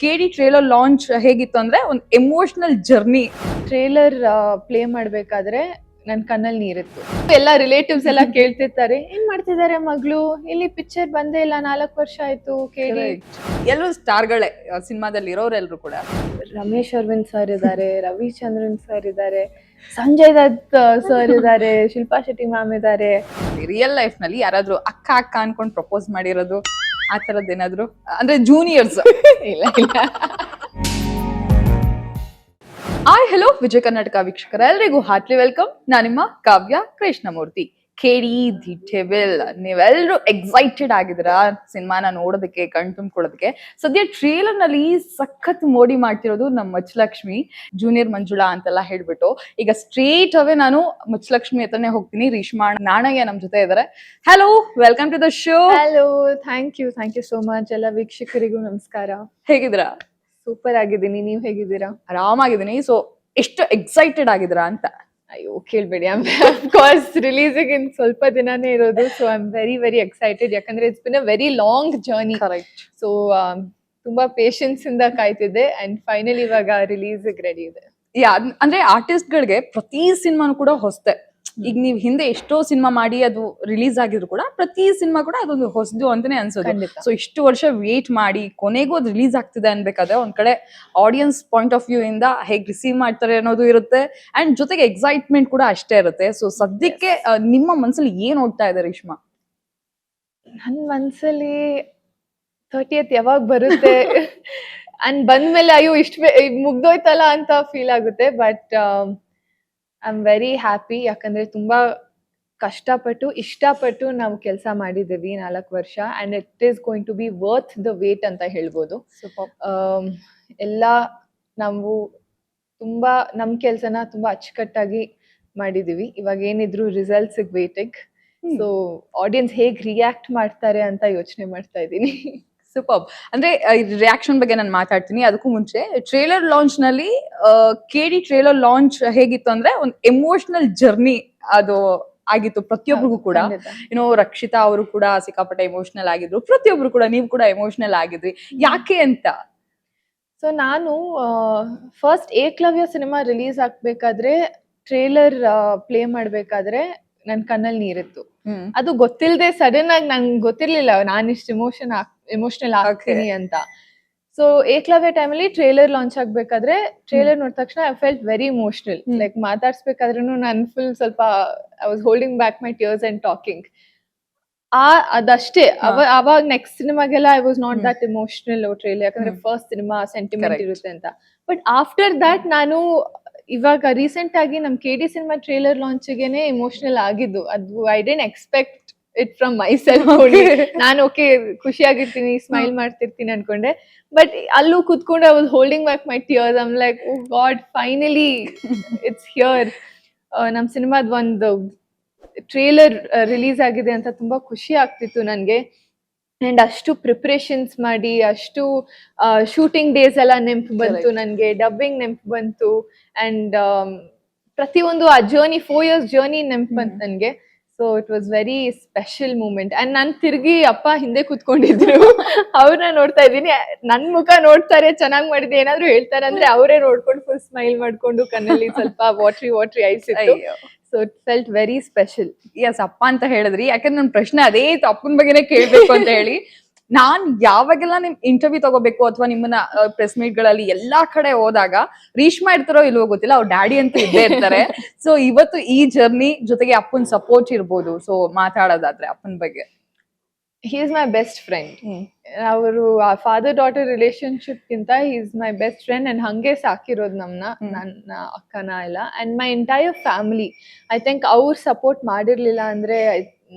ಕೇಡಿ trailer launch ಹೇಗಿತ್ತು ಅಂದ್ರೆ ಒಂದು ಎಮೋಷನಲ್ ಜರ್ನಿ. ಟ್ರೇಲರ್ ಪ್ಲೇ ಮಾಡ್ಬೇಕಾದ್ರೆ ನನ್ ಕಣ್ಣಲ್ಲಿ ನೀರಿತ್ತು. ಎಲ್ಲ ರಿಲೇಟಿವ್ಸ್ ಎಲ್ಲ ಕೇಳ್ತಿರ್ತಾರೆ, ಏನ್ ಮಾಡ್ತಿದ್ದಾರೆ ಮಗಳು, ಇಲ್ಲಿ ಪಿಕ್ಚರ್ ಬಂದೇ ಇಲ್ಲ, 4 ವರ್ಷ ಆಯ್ತು ಕೇಳಿ. ಎಲ್ಲರೂ ಸ್ಟಾರ್ಗಳೇ ಸಿನಿಮಾದಲ್ಲಿ ಇರೋರೆಲ್ಲರೂ ಕೂಡ. ರಮೇಶ್ ಅರವಿಂದ್ ಸರ್ ಇದ್ದಾರೆ, ರವಿಚಂದ್ರನ್ ಸರ್ ಇದ್ದಾರೆ, ಸಂಜಯ್ ದತ್ ಸರ್ ಇದ್ದಾರೆ, ಶಿಲ್ಪಾ ಶೆಟ್ಟಿ ಮ್ಯಾಮ್ ಇದ್ದಾರೆ. ರಿಯಲ್ ಲೈಫ್ ನಲ್ಲಿ ಯಾರಾದ್ರೂ ಅಕ್ಕ ಅಕ್ಕ ಅನ್ಕೊಂಡ್ ಪ್ರಪೋಸ್ ಮಾಡಿರೋದು ಆ ತರದ್ ಏನಾದ್ರು ಅಂದ್ರೆ ಜೂನಿಯರ್ಸ್? ಇಲ್ಲ ಇಲ್ಲ. ಹಾಯ್ ಹಲೋ ವಿಜಯ ಕರ್ನಾಟಕ ವೀಕ್ಷಕರ ಎಲ್ರಿಗೂ ಹಾರ್ಟ್ಲಿ ವೆಲ್ಕಮ್. ನಾನು ನಿಮ್ಮ ಕಾವ್ಯ ಕೃಷ್ಣಮೂರ್ತಿ. ಕೇಡಿ ದಿ ಡೆವಿಲ್, ನೀವೆಲ್ಲರೂ ಎಕ್ಸೈಟೆಡ್ ಆಗಿದ್ದೀರಾ ಸಿನಿಮಾನ ನೋಡೋದಕ್ಕೆ, ಕಣ್ ತುಂಬ್ಕೊಳ್ಳೋದಕ್ಕೆ. ಸದ್ಯ ಟ್ರೇಲರ್ ನಲ್ಲಿ ಸಖತ್ ಮೋಡಿ ಮಾಡ್ತಿರೋದು ನಮ್ಮ ಮಚ್ಚಲಕ್ಷ್ಮಿ, ಜೂನಿಯರ್ ಮಂಜುಳಾ ಅಂತೆಲ್ಲ ಹೇಳ್ಬಿಟ್ಟು. ಈಗ ಸ್ಟ್ರೇಟ್ ಅವೇ ನಾನು ಮಚ್ಚಲಕ್ಷ್ಮಿ ಹತ್ರನೇ ಹೋಗ್ತೀನಿ. ರೀಶ್ಮಾ ನಾಣಯ್ಯ ನಮ್ ಜೊತೆ ಇದಾರೆ. Hello, welcome to the show. Hello, thank you so much. ಎಲ್ಲ ವೀಕ್ಷಕರಿಗೂ ನಮಸ್ಕಾರ. ಹೇಗಿದ್ದೀರಾ? ಸೂಪರ್ ಆಗಿದ್ದೀನಿ, ನೀವ್ ಹೇಗಿದ್ದೀರಾ? ಆರಾಮಾಗಿದ್ದೀನಿ. ಸೊ ಎಷ್ಟು ಎಕ್ಸೈಟೆಡ್ ಆಗಿದ್ದೀರಾ ಅಂತ? ಅಯ್ಯೋ ಕೇಳ್ಬೇಡಿ, ಅಫ್ಕೋರ್ಸ್ ರಿಲೀಸಿಗೆ ಇನ್ ಸ್ವಲ್ಪ ದಿನಾನೇ ಇರೋದು. So I am very very excited, ಯಾಕಂದ್ರೆ it's been a very long journey. Correct. So ತುಂಬಾ ಪೇಷನ್ಸ್ ಇಂದ ಕಾಯ್ತಿದ್ದೆ ಅಂಡ್ ಫೈನಲಿ ಇವಾಗ ರಿಲೀಸ್ ರೆಡಿ ಇದೆ. ಅಂದ್ರೆ ಆರ್ಟಿಸ್ಟ್ ಗಳಿಗೆ ಪ್ರತಿ ಸಿನಿಮಾನು ಕೂಡ ಹೊಸತೆ. ಈಗ ನೀವ್ ಹಿಂದೆ ಎಷ್ಟೋ ಸಿನಿಮಾ ಮಾಡಿ ಅದು ರಿಲೀಸ್ ಆಗಿದ್ರು ಕೂಡ ಪ್ರತಿ ಸಿನಿಮಾ ಕೂಡ ಅದೊಂದು ಹೊಸದು ಅಂತಾನೆ ಅನ್ಸೋದು. ಖಂಡಿತ. ಸೊ ಇಷ್ಟು ವರ್ಷ ವೇಟ್ ಮಾಡಿ ಕೊನೆಗೂ ಅದು ರಿಲೀಸ್ ಆಗ್ತಿದೆ ಅನ್ಬೇಕಾದ್ರೆ ಒಂದ್ ಕಡೆ ಆಡಿಯನ್ಸ್ ಪಾಯಿಂಟ್ ಆಫ್ ವ್ಯೂ ಇಂದ ಹೇಗ್ ರಿಸೀವ್ ಮಾಡ್ತಾರೆ ಅನ್ನೋದು ಇರುತ್ತೆ, ಅಂಡ್ ಜೊತೆಗೆ ಎಕ್ಸೈಟ್ಮೆಂಟ್ ಕೂಡ ಅಷ್ಟೇ ಇರುತ್ತೆ. ಸೊ ಸದ್ಯಕ್ಕೆ ನಿಮ್ಮ ಮನ್ಸಲ್ಲಿ ಏನ್ ಓಡ್ತಾ ಇದೆ ರೇಷ್ಮಾ? ನನ್ ಮನ್ಸಲ್ಲಿ 30th ಯಾವಾಗ ಬರುತ್ತೆ ಅಂಡ್ ಬಂದ್ಮೇಲೆ ಅಯ್ಯೋ ಇಷ್ಟ ಮುಗ್ದೋಯ್ತಲ್ಲ ಅಂತ ಫೀಲ್ ಆಗುತ್ತೆ. But I am very happy, ಯಾಕಂದ್ರೆ ತುಂಬಾ ಕಷ್ಟಪಟ್ಟು ಇಷ್ಟಪಟ್ಟು ನಾವು ಕೆಲಸ ಮಾಡಿದ್ದೀವಿ 4 ವರ್ಷ, and it is going to be worth the wait ಅಂತ ಹೇಳ್ಬೋದು. ಎಲ್ಲ ನಾವು ತುಂಬಾ ನಮ್ ಕೆಲ್ಸನ ತುಂಬಾ ಅಚ್ಚುಕಟ್ಟಾಗಿ ಮಾಡಿದೀವಿ. ಇವಾಗ ಏನಿದ್ರು ರಿಸಲ್ಟ್ಸ್ ವೇಟಿಂಗ್. ಸೊ ಆಡಿಯನ್ಸ್ ಹೇಗ್ ರಿಯಾಕ್ಟ್ ಮಾಡ್ತಾರೆ ಅಂತ ಯೋಚನೆ ಮಾಡ್ತಾ ಇದ್ದೀನಿ. ಸೂಪರ್. ಅಂದ್ರೆ ರಿಯಾಕ್ಷನ್ ಬಗ್ಗೆ ನಾನು ಮಾತಾಡ್ತೀನಿ. ಅದಕ್ಕೂ ಮುಂಚೆ ಟ್ರೇಲರ್ ಲಾಂಚ್ ನಲ್ಲಿ ಕೇಡಿ ಟ್ರೇಲರ್ ಲಾಂಚ್ ಹೇಗಿತ್ತು ಅಂದ್ರೆ ಒಂದು ಎಮೋಷನಲ್ ಜರ್ನಿ ಅದು ಆಗಿತ್ತು ಪ್ರತಿಯೊಬ್ಬರಿಗೂ ಕೂಡ. ಏನೋ ರಕ್ಷಿತಾ ಅವರು ಕೂಡ ಸಿಕ್ಕಾಪಟ್ಟೆ ಎಮೋಷನಲ್ ಆಗಿದ್ರು, ಪ್ರತಿಯೊಬ್ರು ಕೂಡ, ನೀವು ಕೂಡ ಎಮೋಷನಲ್ ಆಗಿದ್ರಿ. ಯಾಕೆ ಅಂತ? ಸೊ ನಾನು ಫಸ್ಟ್ ಏಕಲವ್ಯ ಸಿನಿಮಾ ರಿಲೀಸ್ ಆಗ್ಬೇಕಾದ್ರೆ ಟ್ರೇಲರ್ ಪ್ಲೇ ಮಾಡ್ಬೇಕಾದ್ರೆ ನನ್ ಕಣ್ಣಲ್ಲಿ ನೀರಿತ್ತು. ಅದು ಗೊತ್ತಿಲ್ಲದೆ ಸಡನ್ ಆಗಿ ನಂಗೆ ಗೊತ್ತಿರ್ಲಿಲ್ಲ ನಾನು ಇಷ್ಟು ಎಮೋಷನಲ್ ಆಗ್ತೀನಿ ಅಂತ. ಸೊ ಏಕಲವ್ಯ ಟೈಮಲ್ಲಿ ಟ್ರೇಲರ್ ಲಾಂಚ್ ಆಗ್ಬೇಕಾದ್ರೆ ಟ್ರೇಲರ್ ನೋಡಿದ ತಕ್ಷಣ I felt very emotional. Like ಮಾತಾಡ್ಸ್ಬೇಕಾದ್ರೂ ನಾನು ಫುಲ್ ಸ್ವಲ್ಪ I was holding back my tears and talking. ಅದಷ್ಟೇ. ಅವಾಗ ನೆಕ್ಸ್ಟ್ ಸಿನಿಮಾಗೆಲ್ಲ I was not that emotional trailer, ಯಾಕಂದ್ರೆ ಫಸ್ಟ್ ಸಿನಿಮಾ ಸೆಂಟಿಮೆಂಟ್ ಇರುತ್ತೆ ಅಂತ. ಬಟ್ ಆಫ್ಟರ್ ದಟ್ ನಾನು ಇವಾಗ ರೀಸೆಂಟ್ ಆಗಿ ನಮ್ ಕೆಡಿ ಸಿನಿಮಾ ಟ್ರೇಲರ್ ಲಾಂಚ್ಗೆನೆ ಇಮೋಷನಲ್ ಆಗಿದ್ದು. ಅದು I didn't expect it from myself. ನಾನು ಓಕೆ ಖುಷಿಯಾಗಿರ್ತೀನಿ, ಸ್ಮೈಲ್ ಮಾಡ್ತಿರ್ತೀನಿ ಅನ್ಕೊಂಡೆ. ಬಟ್ ಅಲ್ಲೂ ಕುತ್ಕೊಂಡು I was holding back my tears. I am like, oh God, finally it's here. ನಮ್ ಸಿನಿಮಾದ ಒಂದು ಟ್ರೇಲರ್ ರಿಲೀಸ್ ಆಗಿದೆ ಅಂತ ತುಂಬಾ ಖುಷಿ ಆಗ್ತಿತ್ತು ನನ್ಗೆ. ಅಂಡ್ ಅಷ್ಟು ಪ್ರಿಪರೇಷನ್ಸ್ ಮಾಡಿ, ಅಷ್ಟು ಶೂಟಿಂಗ್ ಡೇಸ್ ಎಲ್ಲ ನೆನಪು ಬಂತು ನನ್ಗೆ, ಡಬ್ಬಿಂಗ್ ನೆನಪು ಬಂತು, ಅಂಡ್ ಪ್ರತಿಯೊಂದು ಆ ಜರ್ನಿ 4 years ಜರ್ನಿ ನೆನಪು ಬಂತು ನನ್ಗೆ. So it was very special moment. And ನಾನ್ ತಿರ್ಗಿ ಅಪ್ಪ ಹಿಂದೆ ಕುತ್ಕೊಂಡಿದ್ರು, ಅವ್ರನ್ನ ನೋಡ್ತಾ ಇದ್ದೀನಿ. ನನ್ ಮುಖ ನೋಡ್ತಾರೆ, ಚೆನ್ನಾಗ್ ಮಾಡಿದೆ ಏನಾದ್ರು ಹೇಳ್ತಾರೆ ಅಂದ್ರೆ ಅವರೇ ನೋಡ್ಕೊಂಡು ಫುಲ್ ಸ್ಮೈಲ್ ಮಾಡ್ಕೊಂಡು ಕಣ್ಣಲ್ಲಿ ಸ್ವಲ್ಪ ವಾಟ್ರಿ ಐಸ್ ಇತ್ತು. So it felt very special. Yes, ಅಪ್ಪ ಅಂತ ಹೇಳಿದ್ರಿ. ಯಾಕಂದ್ರೆ ನನ್ನ ಪ್ರಶ್ನೆ ಅದೇ ಇತ್ತು, ಅಪ್ಪನ ಬಗ್ಗೆನೇ ಕೇಳ್ಬೇಕು ಅಂತ ಹೇಳಿ. ನಾನ್ ಯಾವಾಗೆಲ್ಲ ನಿಮ್ ಇಂಟರ್ವ್ಯೂ ತಗೋಬೇಕು ಅಥವಾ ನಿಮ್ಮನ್ನ ಪ್ರೆಸ್ ಮೀಟ್ ಗಳಲ್ಲಿ ಎಲ್ಲಾ ಕಡೆ ಹೋದಾಗ ರೀಶ್ಮಾ ಇರ್ತಾರೋ ಇಲ್ವೋ ಗೊತ್ತಿಲ್ಲ, ಅವ್ರ ಡ್ಯಾಡಿ ಅಂತ ಇದ್ದೇ ಇರ್ತಾರೆ. ಸೊ ಇವತ್ತು ಈ ಜರ್ನಿ ಜೊತೆಗೆ ಅಪ್ಪನ್ ಸಪೋರ್ಟ್ ಇರ್ಬೋದು. ಸೊ ಮಾತಾಡೋದಾದ್ರೆ ಅಪ್ಪನ ಬಗ್ಗೆ. He is my best friend. ಅವರು ಫಾದರ್ ಡಾಟರ್ ರಿಲೇಶನ್ಶಿಪ್ ಗಿಂತ he is my best friend. And ಹಂಗೆ ಸಾಕಿರೋದು ನನ್ನ ಅಕ್ಕನ ಎಲ್ಲ. And my entire family. I think ಅವ್ರ ಸಪೋರ್ಟ್ ಮಾಡಿರ್ಲಿಲ್ಲ ಅಂದ್ರೆ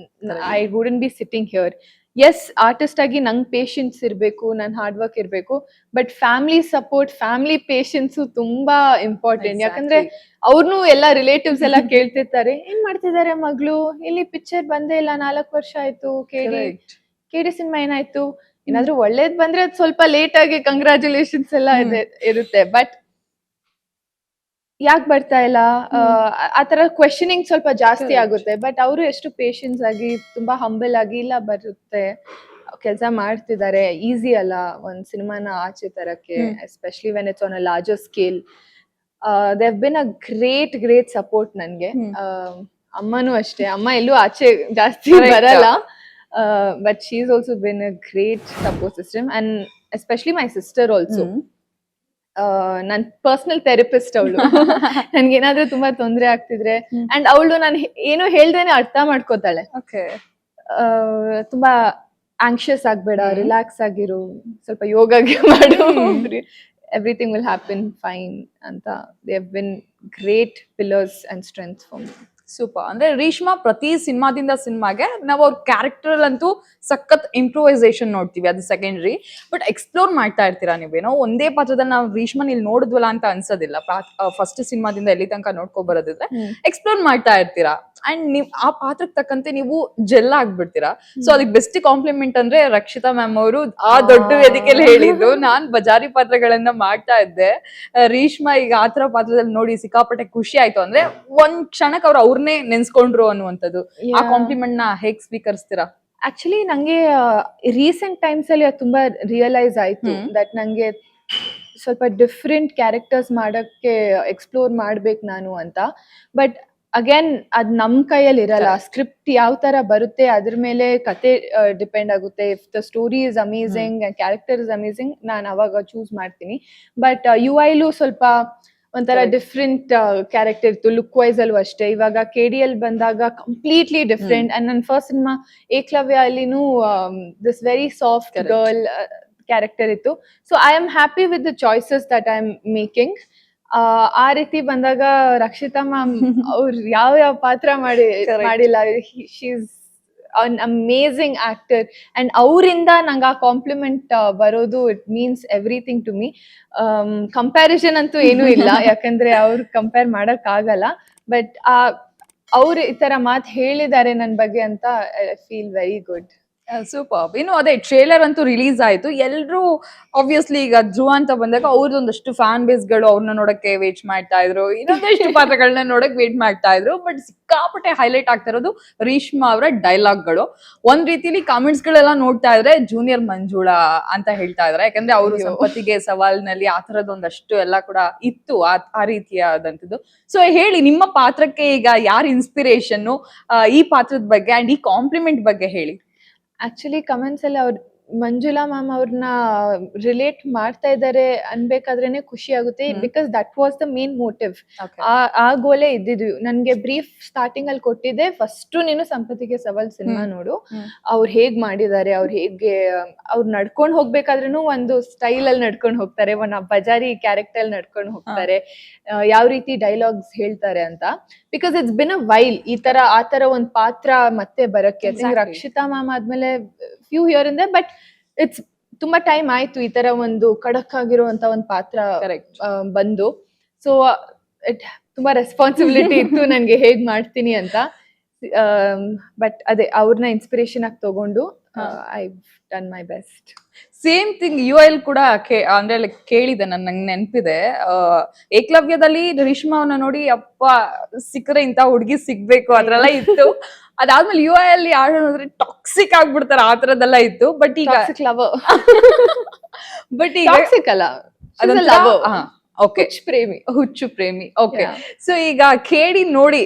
I wouldn't be sitting here. Yes, artist ಆಗಿ ನಂಗೆ ಪೇಷನ್ಸ್ ಇರಬೇಕು, ನನ್ ಹಾರ್ಡ್ ವರ್ಕ್ ಇರಬೇಕು, but family support, family patience ತುಂಬಾ ಇಂಪಾರ್ಟೆಂಟ್. ಯಾಕಂದ್ರೆ ಅವ್ರನ್ನೂ ಎಲ್ಲ ರಿಲೇಟಿವ್ಸ್ ಎಲ್ಲ ಕೇಳ್ತಿರ್ತಾರೆ, ಏನ್ ಮಾಡ್ತಿದ್ದಾರೆ ಮಗಳು, ಇಲ್ಲಿ ಪಿಕ್ಚರ್ ಬಂದೇ ಇಲ್ಲ, 4 ವರ್ಷ ಆಯ್ತು, ಕೇಡಿ ಸಿನಿಮಾ ಏನಾಯ್ತು, ಏನಾದ್ರೂ ಒಳ್ಳೇದ್ ಬಂದ್ರೆ ಅದು ಸ್ವಲ್ಪ ಲೇಟ್ ಆಗಿ ಕಂಗ್ರಾಚುಲೇಷನ್ಸ್ ಎಲ್ಲ ಇರುತ್ತೆ. ಬಟ್ ಯಾಕೆ ಬರ್ತಾ ಇಲ್ಲ, ಆತರ ಕ್ವೆಶನಿಂಗ್ ಸ್ವಲ್ಪ ಜಾಸ್ತಿ ಆಗುತ್ತೆ. ಬಟ್ ಅವರು ಎಷ್ಟು ಪೇಷನ್ಸ್ ಆಗಿ, ತುಂಬಾ ಹಂಬಲ್ ಆಗಿ, ಇಲ್ಲ ಬರುತ್ತೆ, ಕೆಲಸ ಮಾಡ್ತಿದ್ದಾರೆ. ಈಸಿ ಅಲ್ಲ ಒಂದ್ ಸಿನಿಮಾನ ಆಚೆ ತರಕ್ಕೆ, especially when it's on a larger scale. They have been a great support ನನ್ಗೆ. ಅಮ್ಮನೂ ಅಷ್ಟೇ, ಅಮ್ಮ ಎಲ್ಲೂ ಆಚೆ ಜಾಸ್ತಿ ಬರಲ್ಲ, but she is also been a great support system, and especially my sister also. ನನ್ ಪರ್ಸನಲ್ ಥೆರಪಿಸ್ಟ್ ಅವಳು. ನನ್ಗೆ ಏನಾದ್ರೂ ತುಂಬಾ ತೊಂದ್ರೆ ಆಗ್ತಿದ್ರೆ, ಅಂಡ್ ಅವಳು ನಾನು ಏನು ಹೇಳ್ದೇನೆ ಅರ್ಥ ಮಾಡ್ಕೋತಾಳೆ. ತುಂಬಾ ಆಂಕ್ಷಿಯಸ್ ಆಗ್ಬೇಡ, ರಿಲ್ಯಾಕ್ಸ್ ಆಗಿರು, ಸ್ವಲ್ಪ ಯೋಗ ಮಾಡು, ಎವ್ರಿಥಿಂಗ್ ವಿಲ್ ಹ್ಯಾಪನ್ ಫೈನ್ ಅಂತ. They have been great pillars and strength for me. Super. ಅಂದ್ರೆ ರೀಶ್ಮಾ ಪ್ರತಿ ಸಿನಿಮಾದಿಂದ ಸಿನಿಮಾಗೆ ನಾವು ಅವ್ರ ಕ್ಯಾರೆಕ್ಟರ್ ಅಂತೂ ಸಖತ್ ಇಂಪ್ರೂವೈಸೇಷನ್ ನೋಡ್ತೀವಿ, ಅದು ಸೆಕೆಂಡ್ರಿ. ಬಟ್ ಎಕ್ಸ್ಪ್ಲೋರ್ ಮಾಡ್ತಾ ಇರ್ತೀರಾ ನೀವೇನೋ ಒಂದೇ ಪಾತ್ರದಲ್ಲಿ ನಾವು ರೀಶ್ಮಾ ಇಲ್ಲಿ ನೋಡಿದ್ವಲ್ಲ ಅಂತ ಅನ್ಸೋದಿಲ್ಲ. ಫಸ್ಟ್ ಸಿನಿಮಾದಿಂದ ಎಲ್ಲಿ ತನಕ ನೋಡ್ಕೊಂಡ್ ಬರೋದಿದ್ರೆ ಎಕ್ಸ್ಪ್ಲೋರ್ ಮಾಡ್ತಾ ಇರ್ತೀರಾ, ಅಂಡ್ ನೀವ್ ಆ ಪಾತ್ರಕ್ಕೆ ತಕ್ಕಂತೆ ನೀವು ಜೆಲ್ ಆಗ್ಬಿಡ್ತೀರಾ. ಸೊ ಅದಕ್ಕೆ ಬೆಸ್ಟ್ ಕಾಂಪ್ಲಿಮೆಂಟ್ ಅಂದ್ರೆ ರಕ್ಷಿತಾ ಮ್ಯಾಮ್ ಅವರು ಆ ದೊಡ್ಡ ವೇದಿಕೆಯಲ್ಲಿ ಹೇಳಿದ್ದು, ನಾನ್ ಬಜಾರಿ ಪಾತ್ರಗಳನ್ನ ಮಾಡ್ತಾ ಇದ್ದೆ, ರೀಶ್ಮಾ ಈಗ ಆತರ ಪಾತ್ರದಲ್ಲಿ ನೋಡಿ ಸಿಕ್ಕಾಪಟ್ಟೆ ಖುಷಿ ಆಯ್ತು. ಅಂದ್ರೆ ಒಂದ್ ಕ್ಷಣಕ್ಕೆ ಅವ್ರನ್ನೇ ನೆನ್ಸ್ಕೊಂಡ್ರು ಅನ್ನುವಂಥದ್ದು. ಆ ಕಾಂಪ್ಲಿಮೆಂಟ್ ನ ಹೇಗ್ ಸ್ವೀಕರಿಸ್ತೀರಾ? ಆಕ್ಚುಲಿ ನಂಗೆ ರೀಸೆಂಟ್ ಟೈಮ್ಸ್ ಅಲ್ಲಿ ಅದು ತುಂಬಾ ರಿಯಲೈಸ್ ಆಯ್ತು ದಟ್ ನಂಗೆ ಸ್ವಲ್ಪ ಡಿಫ್ರೆಂಟ್ ಕ್ಯಾರೆಕ್ಟರ್ಸ್ ಮಾಡಕ್ಕೆ ಎಕ್ಸ್ಪ್ಲೋರ್ ಮಾಡ್ಬೇಕು ನಾನು ಅಂತ. ಬಟ್ ಅಗೇನ್ ಅದ್ ನಮ್ ಕೈಯಲ್ಲಿ ಇರಲ್ಲ. ಸ್ಕ್ರಿಪ್ಟ್ ಯಾವ ತರ ಬರುತ್ತೆ ಅದ್ರ ಮೇಲೆ ಕತೆ ಡಿಪೆಂಡ್ ಆಗುತ್ತೆ. If the story is amazing and character is amazing, ನಾನು ಅವಾಗ ಚೂಸ್ ಮಾಡ್ತೀನಿ. ಬಟ್ UI ಸ್ವಲ್ಪ ಒಂಥರ ಡಿಫ್ರೆಂಟ್ ಕ್ಯಾರೆಕ್ಟರ್ ಇತ್ತು, ಲುಕ್ ವೈಸ್ ಅಲ್ಲೂ ಅಷ್ಟೇ. ಇವಾಗ KDL ಬಂದಾಗ ಕಂಪ್ಲೀಟ್ಲಿ ಡಿಫ್ರೆಂಟ್. ಅಂಡ್ ನನ್ನ ಫಸ್ಟ್ ಸಿನಿಮಾ ಏಕಲವ್ಯ ಅಲ್ಲಿನೂ this very soft girl character ಇತ್ತು. So I am happy with the choices that I am making. ಆ ರೀತಿ ಬಂದಾಗ ರಕ್ಷಿತಾ ಮ್ಯಾಮ್ ಅವ್ರು ಯಾವ ಪಾತ್ರ ಮಾಡಿಲ್ಲ. She is an amazing actor, and ಅವರಿಂದ ನಂಗೆ ಆ ಕಾಂಪ್ಲಿಮೆಂಟ್ ಬರೋದು it means everything to me. Comparison ಅಂತೂ ಏನೂ ಇಲ್ಲ, ಯಾಕಂದ್ರೆ ಅವ್ರು ಕಂಪೇರ್ ಮಾಡಕ್ ಆಗಲ್ಲ. ಬಟ್ ಅವ್ರು ಈ ತರ ಮಾತು ಹೇಳಿದ್ದಾರೆ ನನ್ ಬಗ್ಗೆ ಅಂತ I feel very good. Super. ಇನ್ನು ಅದೇ ಟ್ರೇಲರ್ ಅಂತೂ ರಿಲೀಸ್ ಆಯ್ತು. ಎಲ್ರು ಆಬ್ವಿಯಸ್ಲಿ ಈಗ ಧ್ರುವ ಅಂತ ಬಂದಾಗ ಅವ್ರದೊಂದಷ್ಟು ಫ್ಯಾನ್ ಬೇಸ್ಗಳು ಅವ್ರನ್ನ ನೋಡಕ್ಕೆ ವೇಟ್ ಮಾಡ್ತಾ ಇದ್ರು, ಇನ್ನೊಂದಷ್ಟು ಪಾತ್ರಗಳನ್ನ ನೋಡಕ್ ವೇಟ್ ಮಾಡ್ತಾ ಇದ್ರು. ಬಟ್ ಸಿಕ್ಕಾಪಟ್ಟೆ ಹೈಲೈಟ್ ಆಗ್ತಾ ಇರೋದು ರೀಶ್ಮಾ ಅವರ ಡೈಲಾಗ್ಗಳು. ಒಂದ್ ರೀತಿಲಿ ಕಾಮೆಂಟ್ಸ್ ಗಳೆಲ್ಲ ನೋಡ್ತಾ ಇದ್ರೆ ಜೂನಿಯರ್ ಮಂಜುಳಾ ಅಂತ ಹೇಳ್ತಾ ಇದಾರೆ, ಯಾಕಂದ್ರೆ ಅವರು ಸಂಪತ್ತಿಗೆ ಸವಾಲ್ನಲ್ಲಿ ಆ ತರದೊಂದಷ್ಟು ಎಲ್ಲ ಕೂಡ ಇತ್ತು, ಆ ರೀತಿಯಾದಂಥದ್ದು. ಸೊ ಹೇಳಿ, ನಿಮ್ಮ ಪಾತ್ರಕ್ಕೆ ಈಗ ಯಾರ ಇನ್ಸ್ಪಿರೇಷನ್, ಈ ಪಾತ್ರದ ಬಗ್ಗೆ ಅಂಡ್ ಈ ಕಾಂಪ್ಲಿಮೆಂಟ್ ಬಗ್ಗೆ ಹೇಳಿ. ಆಕ್ಚುಲಿ ಕಮೆಂಟ್ಸ್ ಅಲ್ಲಿ ಅವ್ರು ಮಂಜುಳಾ ಮ್ಯಾಮ್ ಅವ್ರನ್ನ ರಿಲೇಟ್ ಮಾಡ್ತಾ ಇದ್ದಾರೆ ಅನ್ಬೇಕಾದ್ರೇನೆ ಖುಷಿ ಆಗುತ್ತೆ. Because that was the main motive. ಆ ಗೋಲೆ ಇದ್ದಿದ್ದು. ನನ್ಗೆ ಬ್ರೀಫ್ ಸ್ಟಾರ್ಟಿಂಗ್ ಅಲ್ಲಿ ಕೊಟ್ಟಿದ್ದೆ, ಫಸ್ಟ್ ನೀನು ಸಂಪತ್ತಿಗೆ ಸವಾಲ್ ಸಿನಿಮಾ ನೋಡು, ಅವ್ರು ಹೇಗ್ ಮಾಡಿದ್ದಾರೆ, ಅವ್ರು ನಡ್ಕೊಂಡ್ ಹೋಗ್ಬೇಕಾದ್ರೂ ಒಂದು ಸ್ಟೈಲ್ ಅಲ್ಲಿ ನಡ್ಕೊಂಡ್ ಹೋಗ್ತಾರೆ, ಒಂದು ಬಜಾರಿ ಕ್ಯಾರೆಕ್ಟರ್ ಅಲ್ಲಿ ನಡ್ಕೊಂಡ್ ಹೋಗ್ತಾರೆ, ಯಾವ ರೀತಿ ಡೈಲಾಗ್ಸ್ ಹೇಳ್ತಾರೆ ಅಂತ. Because it's been a while ಆ ತರ ಒಂದ್ ಪಾತ್ರ ಮತ್ತೆ ಬರಕ್ಕೆ. ರಕ್ಷಿತಾ ಮ್ಯಾಮ್ ಆದ್ಮೇಲೆ ಫ್ಯೂ ಹಿಯರ್ ಇಂದ, ಬಟ್ ಇಟ್ಸ್ ತುಂಬಾ ಟೈಮ್ ಆಯ್ತು ಈ ತರ ಒಂದು ಖಡಕ್ ಆಗಿರುವಂತ ಒಂದು ಪಾತ್ರ ಬಂದು. ಸೊ ತುಂಬಾ ರೆಸ್ಪಾನ್ಸಿಬಿಲಿಟಿ ಇತ್ತು ನನ್ಗೆ ಹೇಗ್ ಮಾಡ್ತೀನಿ ಅಂತ. ಬಟ್ ಅದೇ ಅವ್ರನ್ನ ಇನ್ಸ್ಪಿರೇಷನ್ ಆಗಿ ತಗೊಂಡು I done my best. Same thing UIL ಕೂಡ ಅಂದ್ರೆ ಲೈಕ್ ಕೇಳಿದೆ, ನಂಗೆ ನೆನಪಿದೆ. ಏಕಲವ್ಯದಲ್ಲಿ ರೀಶ್ಮಾ ಅವನ್ನ ನೋಡಿ ಅಪ್ಪ ಸಿಕ್ಕರೆ ಇಂತ ಹುಡುಗಿ ಸಿಗ್ಬೇಕು ಅದ್ರೆಲ್ಲ ಇತ್ತು. ಅದಾದ್ಮೇಲೆ UIL ಯಾರು ನೋಡಿದ್ರೆ ಟಾಕ್ಸಿಕ್ ಆಗ್ಬಿಡ್ತಾರೆ, ಆ ತರದೆಲ್ಲ ಇತ್ತು. ಬಟ್ ಈಗ ಟಾಕ್ಸಿಕ್ ಅಲ್ಲ, ಹುಚ್ಚು ಪ್ರೇಮಿ. ಓಕೆ, ಸೊ ಈಗ ಕೇಳಿ ನೋಡಿ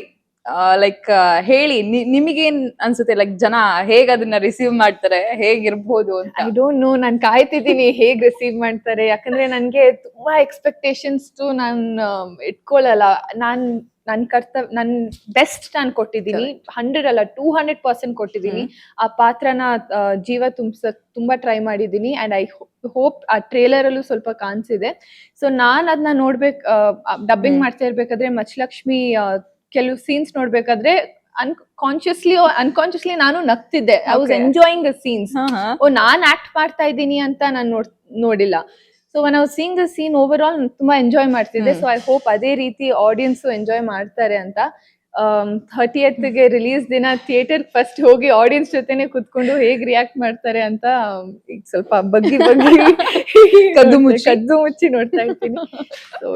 ಲೈಕ್ ಹೇಳಿ, ನಿಮಗೇನ್ ಅನ್ಸುತ್ತೆ, ಲೈಕ್ ಜನ ಹೇಗ್ ಅದನ್ನ ರಿಸೀವ್ ಮಾಡ್ತಾರೆ, ಹೇಗಿರ್ಬೋದು ಅಂತ? ಐ ಡೋಂಟ್ ನೋ, ನಾನ್ ಕಾಯ್ತಿದ್ದೀನಿ ಹೇಗ್ ರಿಸೀವ್ ಮಾಡ್ತಾರೆ. ಯಾಕಂದ್ರೆ ನನ್ಗೆ ತುಂಬಾ ಎಕ್ಸ್ಪೆಕ್ಟೇಷನ್ಸ್ ನಾನ್ ಇಟ್ಕೊಳ್ಳಲ್ಲ. ನನ್ ಬೆಸ್ಟ್ ನಾನ್ ಕೊಟ್ಟಿದ್ದೀನಿ, 100 ಅಲ್ಲ 200% ಕೊಟ್ಟಿದ್ದೀನಿ. ಆ ಪಾತ್ರನ ಜೀವ ತುಂಬಸಕ್ ತುಂಬಾ ಟ್ರೈ ಮಾಡಿದೀನಿ. ಅಂಡ್ ಐ ಹೋಪ್ ಆ ಟ್ರೇಲರ್ ಅಲ್ಲೂ ಸ್ವಲ್ಪ ಕಾಣಿಸಿದೆ. ಸೊ ನಾನ್ ಅದನ್ನ ನೋಡ್ಬೇಕು. ಡಬ್ಬಿಂಗ್ ಮಾಡ್ತಾ ಇರ್ಬೇಕಾದ್ರೆ ಮಚಲಕ್ಷ್ಮಿ ಕೆಲವು ಸೀನ್ಸ್ ನೋಡ್ಬೇಕಾದ್ರೆ ಅನ್ಕಾನ್ಶಿಯಸ್ಲಿ ನಾನು ನಗ್ತಿದ್ದೆ. I was enjoying the scenes. ನಾನ್ ಆಕ್ಟ್ ಮಾಡ್ತಾ ಇದ್ದೀನಿ ಅಂತ ನಾನು ನೋಡಿಲ್ಲ. So when I was seeing the scene overall ತುಂಬಾ ಎಂಜಾಯ್ ಮಾಡ್ತಿದ್ದೆ. ಸೊ ಐ ಹೋಪ್ ಅದೇ ರೀತಿ ಆಡಿಯನ್ಸ್ ಎಂಜಾಯ್ ಮಾಡ್ತಾರೆ ಅಂತ. 30th ರಿಲೀಸ್ ದಿನ ಥಿಯೇಟರ್ ಫಸ್ಟ್ ಹೋಗಿ ಆಡಿಯನ್ಸ್ ಜೊತೆನೆ ಕುತ್ಕೊಂಡು ಹೇಗ್ ರಿಯಾಕ್ಟ್ ಮಾಡ್ತಾರೆ ಅಂತ ಈಗ ಸ್ವಲ್ಪ ಬಗ್ಗಿ ಕದ್ದು ಮುಚ್ಚಿ ನೋಡ್ತಾ ಇರ್ತೀನಿ. ಸೊ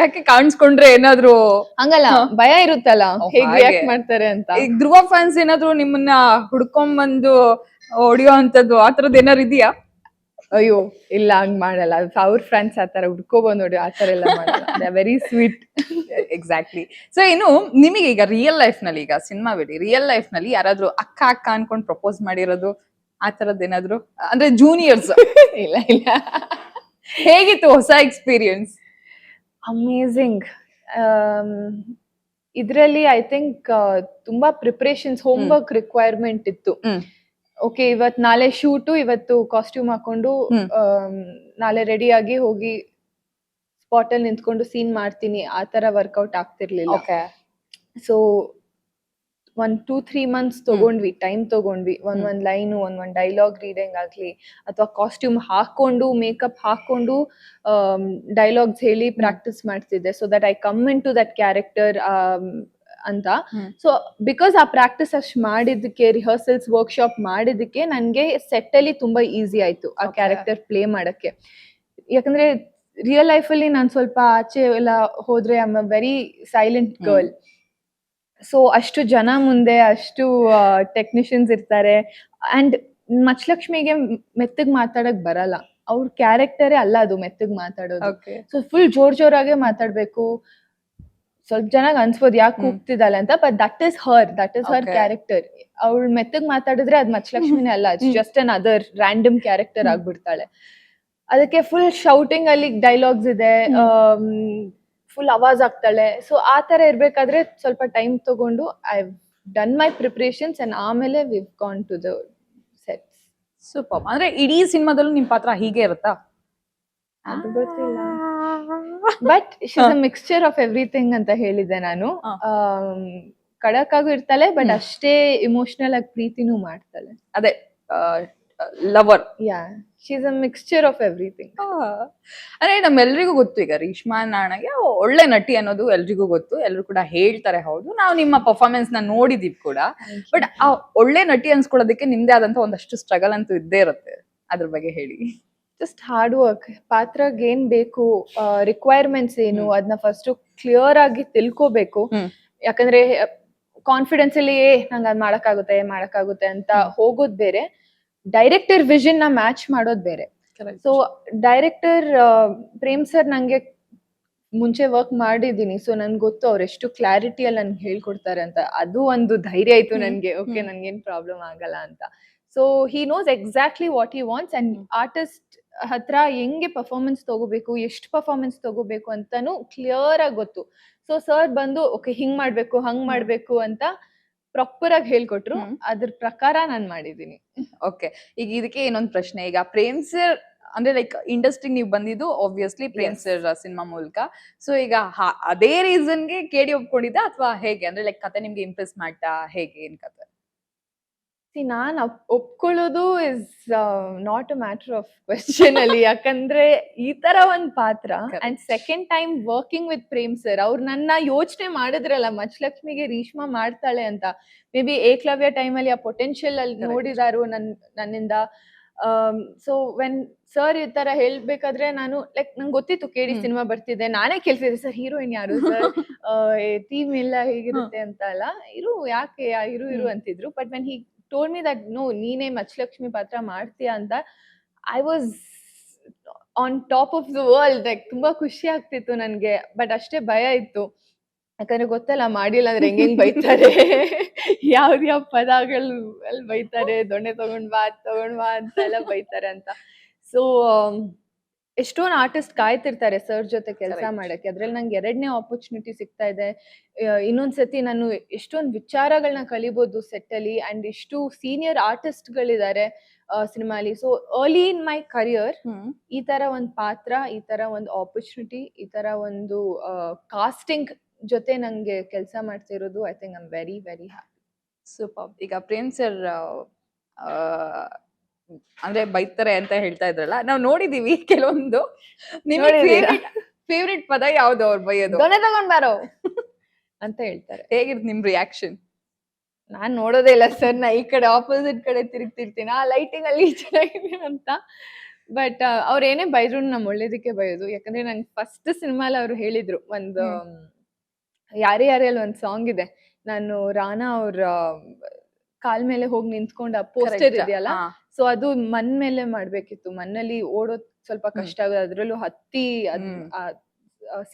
ಯಾಕೆ ಕಾಣಿಸ್ಕೊಂಡ್ರೆ ಏನಾದ್ರು ಹಂಗಲ್ಲ ಭಯ ಇರುತ್ತಲ್ಲ ಹೇಗ್ ರಿಯಾಕ್ಟ್ ಮಾಡ್ತಾರೆ ಅಂತ. ಈಗ ಧ್ರುವ ಫ್ಯಾನ್ಸ್ ಏನಾದ್ರು ನಿಮ್ಮನ್ನ ಹುಡ್ಕೊಂಡ್ ಬಂದು ಹೊಡಿಯೋ ಅಂತದ್ದು ಆ ಥರದ್ದು ಏನಾರು ಇದೆಯಾ? ಅಯ್ಯೋ ಇಲ್ಲ, ಹಂಗ್ ಮಾಡಲ್ಲ. ಅವ್ರ ಫ್ರೆಂಡ್ಸ್ ಆತರ ಹುಡ್ಕೊಬಂದ್ ನೋಡಿ ಆತರ ಎಲ್ಲ ಮಾಡಲ್ಲ. They are very sweet. Exactly. So ಇನ್ನು ನಿಮಗೆ ಈಗ ರಿಯಲ್ ಲೈಫ್ ನಲ್ಲಿ, ಈಗ ಸಿನಿಮಾ ಬಿಡಿ, ರಿಯಲ್ ಲೈಫ್ ನಲ್ಲಿ ಯಾರಾದ್ರೂ ಅಕ್ಕ ಅಕ್ಕ ಅನ್ಕೊಂಡ್ ಪ್ರಪೋಸ್ ಮಾಡಿರೋದು ಆ ತರದ್ ಏನಾದ್ರು, ಅಂದ್ರೆ ಜೂನಿಯರ್ಸ್ ಇಲ್ಲ ಇಲ್ಲ. ಹೇಗಿತ್ತು ಹೊಸ ಎಕ್ಸ್ಪೀರಿಯನ್ಸ್? ಅಮೇಝಿಂಗ್. ಇದ್ರಲ್ಲಿ ಐ ಥಿಂಕ್ ತುಂಬಾ ಪ್ರಿಪರೇಷನ್ಸ್, ಹೋಮ್ ವರ್ಕ್ ರಿಕ್ವೈರ್ಮೆಂಟ್ ಇತ್ತು. ಓಕೆ, ನಾಳೆ ಶೂಟು, ಇವತ್ತು ಕಾಸ್ಟ್ಯೂಮ್ ಹಾಕೊಂಡು ನಾಳೆ ರೆಡಿ ಆಗಿ ಹೋಗಿ ಸ್ಪಾಟ್ ಅಲ್ಲಿ ನಿಂತ್ಕೊಂಡು ಸೀನ್ ಮಾಡ್ತೀನಿ, ಆ ತರ ವರ್ಕೌಟ್ ಆಗ್ತಿರ್ಲಿಲ್ಲ. ಸೊ 1-2-3 months ತಗೊಂಡ್ವಿ, ಟೈಮ್ ತಗೊಂಡ್ವಿ. ಒಂದ್ ಲೈನು, ಒಂದ್ ಡೈಲಾಗ್ ರೀಡಿಂಗ್ ಆಗ್ಲಿ, ಅಥವಾ ಕಾಸ್ಟ್ಯೂಮ್ ಹಾಕೊಂಡು ಮೇಕಪ್ ಹಾಕೊಂಡು ಡೈಲಾಗ್ಸ್ ಹೇಳಿ ಪ್ರಾಕ್ಟೀಸ್ ಮಾಡ್ತಿದ್ದೆ, so that I come into that character ಅಂತ. ಸೊ ಬಿಕಾಸ್ ಆ ಪ್ರಾಕ್ಟೀಸ್ ಅಷ್ಟ್ ಮಾಡಿದಕ್ಕೆ, ರಿಹರ್ಸಲ್ಸ್ ವರ್ಕ್ಶಾಪ್ ಮಾಡಿದಕ್ಕೆ ನನ್ಗೆ ಸೆಟ್ ಅಲ್ಲಿ ತುಂಬಾ ಈಸಿ ಆಯ್ತು ಆ ಕ್ಯಾರೆಕ್ಟರ್ ಪ್ಲೇ ಮಾಡಕ್ಕೆ. ಯಾಕಂದ್ರೆ ರಿಯಲ್ ಲೈಫ್ ಅಲ್ಲಿ ನಾನ್ ಸ್ವಲ್ಪ ಆಚೆ ಎಲ್ಲ ಹೋದ್ರೆ I am a very silent girl. So ಅಷ್ಟು ಜನ ಮುಂದೆ ಅಷ್ಟು ಟೆಕ್ನಿಷಿಯನ್ಸ್ ಇರ್ತಾರೆ, ಅಂಡ್ ಮಚ್ಚಲಕ್ಷ್ಮಿಗೆ ಮೆತ್ತಗ್ ಮಾತಾಡಕ್ ಬರಲ್ಲ. ಅವ್ರ ಕ್ಯಾರೆಕ್ಟರೇ ಅಲ್ಲ ಅದು ಮೆತ್ತಗ್ ಮಾತಾಡೋದು. ಸೊ ಫುಲ್ ಜೋರಾಗೆ ಮಾತಾಡ್ಬೇಕು. ಸ್ವಲ್ಪ ಜನಗ್ ಅನ್ಸ್ಬೋದು ಯಾಕೆ ಕೂಗ್ತಿದ್ದಾಳೆ ಅಂತ, but that is her character. ಅವಳು ಮೆತ್ತಗ್ ಮಾತಾಡಿದ್ರೆ ಅದ್ ಮಚ್ಚಲಕ್ಷ್ಮಿನೇ ಅಲ್ಲ, it's just an other random character ಆಗ್ಬಿಡ್ತಾಳೆ. ಅದಕ್ಕೆ ಫುಲ್ ಶೌಟಿಂಗ್ ಅಲ್ಲಿ ಡೈಲಾಗ್ಸ್ ಇದೆ, ಫುಲ್ ಅವಾಜ್ ಆಗ್ತಾಳೆ. ಸೊ ಆ ತರ ಇರ್ಬೇಕಾದ್ರೆ ಸ್ವಲ್ಪ ಟೈಮ್ ತಗೊಂಡು I done my preparations and ಆಮೇಲೆ we've gone to the sets. Super. ಅಂದ್ರೆ ಇಡೀ ಸಿನಿಮಾದಲ್ಲೂ ನಿಮ್ ಪಾತ್ರ ಹೀಗೆ ಇರುತ್ತಾ? ಅದು ಗೊತ್ತಿಲ್ಲ, but she is a mixture of everything ಅಂತ ಹೇಳಿದ್ದೆ ನಾನು. ಖಡಕ್ ಆಗೂ ಇರ್ತಾಳೆ, ಬಟ್ ಅಷ್ಟೇ ಇಮೋಷನಲ್ ಆಗಿ ಪ್ರೀತಿನೂ ಮಾಡ್ತಾಳೆ. ಅದೇ lover. Yeah, she is a mixture of everything. ಅಂದ್ರೆ ನಮ್ಮೆಲ್ರಿಗೂ ಗೊತ್ತು, ಈಗ ರೇಷ್ಮಾ ನಾಣಗೆ ಒಳ್ಳೆ ನಟಿ ಅನ್ನೋದು ಎಲ್ರಿಗೂ ಗೊತ್ತು, ಎಲ್ರು ಕೂಡ ಹೇಳ್ತಾರೆ. ಹೌದು, ನಾವು ನಿಮ್ಮ ಪರ್ಫಾರ್ಮೆನ್ಸ್ ನ ನೋಡಿದೀವಿ ಕೂಡ. ಬಟ್ ಆ ಒಳ್ಳೆ ನಟಿ ಅನ್ಸ್ಕೊಳ್ಳೋದಕ್ಕೆ ನಿಮ್ದೇ ಆದಂತ ಒಂದಷ್ಟು ಸ್ಟ್ರಗಲ್ ಅಂತೂ ಇದ್ದೇ ಇರುತ್ತೆ, ಅದ್ರ ಬಗ್ಗೆ ಹೇಳಿ. Just hard work. ಪಾತ್ರಕ್ಕೆ ಏನ್ ಬೇಕು, ರಿಕ್ವೈರ್ಮೆಂಟ್ಸ್ ಏನು, ಅದನ್ನ ಫಸ್ಟ್ ಕ್ಲಿಯರ್ ಆಗಿ ತಿಳ್ಕೋಬೇಕು. ಯಾಕಂದ್ರೆ ಕಾನ್ಫಿಡೆನ್ಸ್ ಅಲ್ಲಿ ನಂಗೆ ಅದ್ ಮಾಡಕ್ಕಾಗುತ್ತೆ ಅಂತ ಹೋಗೋದ್ ಬೇರೆ, ಡೈರೆಕ್ಟರ್ ವಿಷನ್ ನ ಮ್ಯಾಚ್ ಮಾಡೋದ್ ಬೇರೆ. ಸೊ ಡೈರೆಕ್ಟರ್ ಪ್ರೇಮ್ ಸರ್ ನಂಗೆ ಮುಂಚೆ ವರ್ಕ್ ಮಾಡಿದೀನಿ, ಸೊ ನನ್ಗೆ ಗೊತ್ತು ಅವ್ರು ಎಷ್ಟು ಕ್ಲಾರಿಟಿಯಲ್ಲಿ ನನ್ಗೆ ಹೇಳ್ಕೊಡ್ತಾರೆ ಅಂತ. ಅದು ಒಂದು ಧೈರ್ಯ ಆಯ್ತು ನನ್ಗೆ, ಓಕೆ ನನ್ಗೇನ್ ಪ್ರಾಬ್ಲಮ್ ಆಗಲ್ಲ ಅಂತ. So he knows exactly what he wants, and artist ಹತ್ರ ಹೆಂಗೆ ಪರ್ಫಾರ್ಮೆನ್ಸ್ ತಗೋಬೇಕು, ಎಷ್ಟು ಪರ್ಫಾರ್ಮೆನ್ಸ್ ತಗೋಬೇಕು ಅಂತಾನು ಕ್ಲಿಯರ್ ಆಗಿ ಗೊತ್ತು. ಸೊ ಸರ್ ಬಂದು ಓಕೆ ಹಿಂಗ್ ಮಾಡ್ಬೇಕು, ಹಂಗ್ ಮಾಡ್ಬೇಕು ಅಂತ ಪ್ರಾಪರ್ ಆಗಿ ಹೇಳ್ಕೊಟ್ರು, ಅದ್ರ ಪ್ರಕಾರ ನಾನ್ ಮಾಡಿದೀನಿ. ಓಕೆ, ಈಗ ಇದಕ್ಕೆ ಇನ್ನೊಂದು ಪ್ರಶ್ನೆ. ಈಗ ಪ್ರೇಮ್ ಸರ್ ಅಂದ್ರೆ ಲೈಕ್ ಇಂಡಸ್ಟ್ರಿ ನೀವು ಬಂದಿದ್ದು ಆಬ್ವಿಯಸ್ಲಿ ಪ್ರೇಮ್ ಸರ್ ಸಿನಿಮಾ ಮೂಲಕ. ಸೊ ಈಗ ಅದೇ ರೀಸನ್ಗೆ ಕೇಳಿ ಒಪ್ಕೊಂಡಿದ್ದ ಅಥವಾ ಹೇಗೆ? ಅಂದ್ರೆ ಲೈಕ್ ಕತೆ ನಿಮ್ಗೆ ಇಂಪ್ರೆಸ್ ಮಾಡ್ತಾ, ಹೇಗೆ, ಏನ್ ಕತೆ? ನಾನ್ ಒಪ್ಕೊಳ್ಳೋದು is not a matter of question ಅಲ್ಲಿ. ಯಾಕಂದ್ರೆ ಈ ತರ ಒಂದ್ ಪಾತ್ರ, and second time working with Prem sir, ಅವ್ರು ನನ್ನ ಯೋಚನೆ ಮಾಡಿದ್ರಲ್ಲ ಮಚ್ಚಲಕ್ಷ್ಮಿಗೆ ರೇಷ್ಮಾ ಮಾಡ್ತಾಳೆ ಅಂತ. ಮೇ ಬಿ ಏಕಲವ್ಯ ಟೈಮ್ ಅಲ್ಲಿ ಆ ಪೊಟೆನ್ಶಿಯಲ್ ಅಲ್ಲಿ ನೋಡಿದಾರು ನನ್ನಿಂದ. ಸೊ ವೆನ್ ಸರ್ ಈ ತರ ಹೇಳ್ಬೇಕಾದ್ರೆ ನಾನು ಲೈಕ್ ನಂಗೆ ಗೊತ್ತಿತ್ತು ಕೇಳಿ ಸಿನಿಮಾ ಬರ್ತಿದೆ, ನಾನೇ ಕೇಳ್ತಿದ್ದೆ ಸರ್ ಹೀರೋಯಿನ್ ಯಾರು ಸರ್, ಟೀಮ್ ಎಲ್ಲ ಹೇಗಿರುತ್ತೆ ಅಂತ ಅಲ್ಲ, ಯಾಕೆ ಇರು ಅಂತಿದ್ರು. But when he told me that no, ನೀನೇ ಮಚ್ಚಲಕ್ಷ್ಮಿ ಪಾತ್ರ ಮಾಡ್ತೀಯಾ ಅಂತ, I was on top of the world. Like ತುಂಬಾ ಖುಷಿ ಆಗ್ತಿತ್ತು ನನ್ಗೆ, ಬಟ್ ಅಷ್ಟೇ ಭಯ ಇತ್ತು. ಯಾಕಂದ್ರೆ ಗೊತ್ತಲ್ಲ, ಮಾಡಿಲ್ಲ ಅಂದ್ರೆ ಹೆಂಗ್ ಬೈತಾರೆ, ಯಾವ್ದ್ಯಾವ ಪದಗಳು ಅಲ್ಲಿ ಬೈತಾರೆ, ದೊಣ್ಣೆ ತಗೊಂಡ್ ಬಾ ಅಂತೆಲ್ಲ ಬೈತಾರೆ ಅಂತ. ಸೊ ಎಷ್ಟೊಂದು ಆರ್ಟಿಸ್ಟ್ ಕಾಯ್ತಿರ್ತಾರೆ ಸರ್ ಜೊತೆ ಕೆಲಸ ಮಾಡಕ್ಕೆ. ಅದ್ರಲ್ಲಿ ನಂಗೆ 2ನೇ ಆಪರ್ಚುನಿಟಿ ಸಿಗ್ತಾ ಇದೆ. ಇನ್ನೊಂದ್ಸತಿ ನಾನು ಎಷ್ಟೊಂದು ವಿಚಾರಗಳನ್ನ ಕಲಿಬಹುದು ಸೆಟ್ ಅಲ್ಲಿ, ಅಂಡ್ ಇಷ್ಟು ಸೀನಿಯರ್ ಆರ್ಟಿಸ್ಟ್ ಗಳಿದ್ದಾರೆ ಸಿನಿಮಾಲಿ. So early in my career ಈ ತರ ಒಂದ್ ಪಾತ್ರ, ಈ ತರ ಒಂದು ಆಪರ್ಚುನಿಟಿ, ಈ ತರ ಒಂದು ಕಾಸ್ಟಿಂಗ್ ಜೊತೆ ನಂಗೆ ಕೆಲಸ ಮಾಡ್ತಿರೋದು, I think I am very very happy. Super. ಈಗ ಪ್ರೇಮ್ ಸರ್ ಅಂದ್ರೆ ಬೈತಾರೆ ಅಂತ ಹೇಳ್ತಾ ಇದ್ರಲ್ಲ, ನಾವ್ ನೋಡಿದೀವಿ ಕೆಲವೊಂದು. ಫೇವ್ರೆಟ್ ಪದ ಯಾವ್ದು ಅವ್ರು ಬೈಯೋದು? ದೊಣ್ಣೆ ತಗೊಂಡ್ ಬಾರೋ ಅಂತ ಹೇಳ್ತಾರೆ. ಹೇಗಿರುತ್ತೆ ನಿಮ್ ರಿಯಾಕ್ಷನ್? ನಾನ್ ನೋಡೋದೇ ಇಲ್ಲ ಸರ್, ನಾ ಈ ಕಡೆ ಆಪೋಸಿಟ್ ಕಡೆ ತಿರುಗ್ತಿರ್ತೀನಿ, ಆ ಲೈಟಿಂಗ್ ಅಲ್ಲಿ ಚೆನ್ನಾಗಿದೆ ಅಂತ. ಬಟ್ ಅವ್ರ ಏನೇ ಬೈದ್ರು ನಮ್ ಒಳ್ಳೇದಕ್ಕೆ ಬೈಯೋದು. ಯಾಕಂದ್ರೆ ನಂಗೆ ಫಸ್ಟ್ ಸಿನಿಮಾಲ್ ಅವ್ರು ಹೇಳಿದ್ರು, ಒಂದು ಯಾರೇ ಅಲ್ಲಿ ಒಂದ್ ಸಾಂಗ್ ಇದೆ, ನಾನು ರಾನಾ ಅವ್ರ ಕಾಲ್ ಮೇಲೆ ಹೋಗಿ ನಿಂತ್ಕೊಂಡ ಪೋಸ್ಟರ್ ಇದೆಯಲ್ಲ, ಸೊ ಅದು ಮನ್ ಮೇಲೆ ಮಾಡ್ಬೇಕಿತ್ತು. ಮಣ್ಣಲ್ಲಿ ಓಡೋದ್ ಸ್ವಲ್ಪ ಕಷ್ಟ ಆಗೋದು, ಅದ್ರಲ್ಲೂ ಹತ್ತಿ